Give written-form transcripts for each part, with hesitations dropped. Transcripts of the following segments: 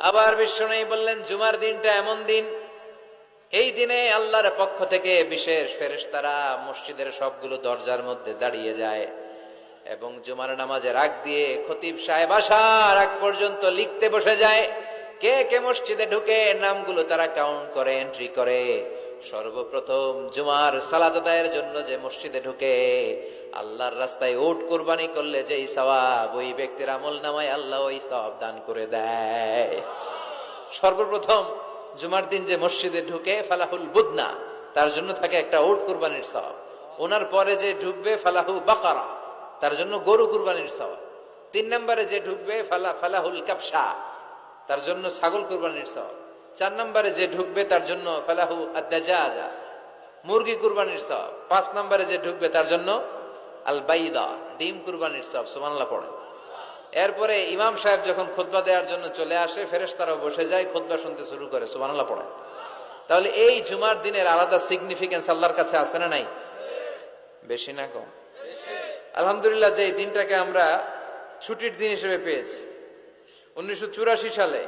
আবার বিশ্বনবী বললেন জুমার দিনটা এমন দিন, এই দিনে আল্লাহর পক্ষ থেকে বিশেষ ফেরেশতারা মসজিদের সবগুলো দরজার মধ্যে দাঁড়িয়ে যায় এবং জুমার নামাজের আগ দিয়ে খতিব সাহেব আসার আগ পর্যন্ত লিখতে বসে যায়। কে কে মসজিদে ঢুকে নামগুলো তারা কাউন্ট করে, এন্ট্রি করে। সর্বপ্রথম জুমার সালাত আদায়ের জন্য যে মসজিদে ঢুকে আল্লাহর রাস্তায় উট কুরবানি করলে যেই সওয়াব, ওই ব্যক্তির আমল নামায় আল্লাহ ওই সওয়াব দান করে দেয়। সর্বপ্রথম জুমার দিন যে মসজিদে ঢুকে ফালাহুল বুদনা, তার জন্য থাকে একটা উট কুরবানির সওয়াব। ওনার পরে যে ঢুকবে ফালাহু বাকারা, তার জন্য গরু কুরবানির সওয়াব। 3 নম্বরে যে ঢুকবে ফালাহুল কাবসা, তার জন্য ছাগল কুরবানির সওয়াব। 4 নম্বরে যে ঢুকবে তার জন্য ফালাহু আদ-দাজাজা, মুরগি কুরবানির সওয়াব। 5 নম্বরে যে ঢুকবে তার জন্য আল বাইদা, ডিম কুরবানির সওয়াব। সুবহানাল্লাহ পড়ে। এরপরে ইমাম সাহেব যখন খুতবা দেওয়ার জন্য চলে আসে, ফেরেশতারাও বসে যায়, খুতবা শুনতে শুরু করে। সুবহানাল্লাহ পড়ে। তাহলে এই জুমার দিনের আলাদা সিগনিফিকেন্স আল্লাহর কাছে আছে না নাই? বেশি না কম? আলহামদুলিল্লাহ যে এই দিনটাকে আমরা ছুটির দিন হিসেবে পেয়েছি। 1984 সালে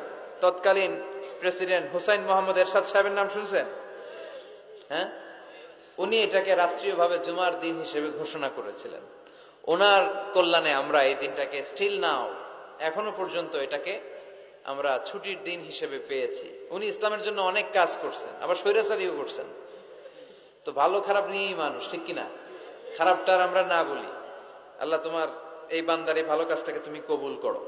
তৎকালীন প্রেসিডেন্ট হুসাইন মোহাম্মদ এরশাদ সাহেবের নাম শুনছেন? হ্যাঁ, উনি এটাকে রাষ্ট্রীয়ভাবে জুমার দিন হিসেবে ঘোষণা করেছিলেন। ওনার কল্যাণে আমরা এই দিনটাকে স্টিল নাও, এখনো পর্যন্ত এটাকে আমরা ছুটির দিন হিসেবে পেয়েছি। উনি ইসলামের জন্য অনেক কাজ করছেন, আবার স্বৈরাচারীও করছেন। তো ভালো খারাপ নিয়েই মানুষ, ঠিক কিনা? খারাপটার আমরা না বলি। আল্লাহ তোমার এই বান্দার এই ভালো কাজটাকে তুমি কবুল করো।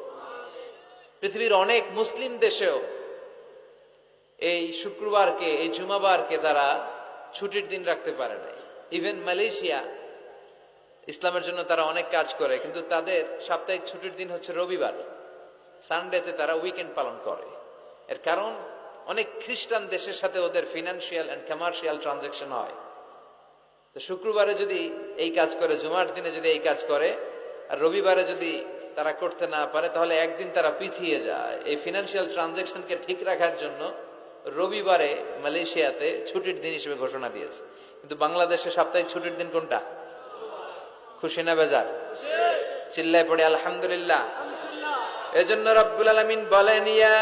পৃথিবীর অনেক মুসলিম দেশেও এই শুক্রবারকে, এই জুমাবারকে তারা ছুটির দিন রাখতে পারে নাই। ইভেন মালয়েশিয়া, ইসলামের জন্য তারা অনেক কাজ করে, কিন্তু তাদের সাপ্তাহিক ছুটির দিন হচ্ছে রবিবার। সানডেতে তারা উইকেন্ড পালন করে। এর কারণ অনেক খ্রিস্টান দেশের সাথে ওদের ফিনান্সিয়াল এন্ড কমার্শিয়াল ট্রানজাকশন হয়। তো শুক্রবারে যদি এই কাজ করে, জুমার দিনে যদি এই কাজ করে, আর রবিবারে যদি তারা করতে না পারে, তাহলে একদিন তারা পিছিয়ে যায়। এই ফিনান্সিয়াল ট্রানজাকশনকে ঠিক রাখার জন্য রবিবারে মালয়েশিয়াতে ছুটির দিন হিসেবে ঘোষণা দিয়েছে। কিন্তু বাংলাদেশে সাপ্তাহিক ছুটির দিন কোনটা? খুশি না বেজার? চিল্লায় পড়ে আলহামদুলিল্লাহ। এজন্য রব্বুল আলামিন বলেন, ইয়া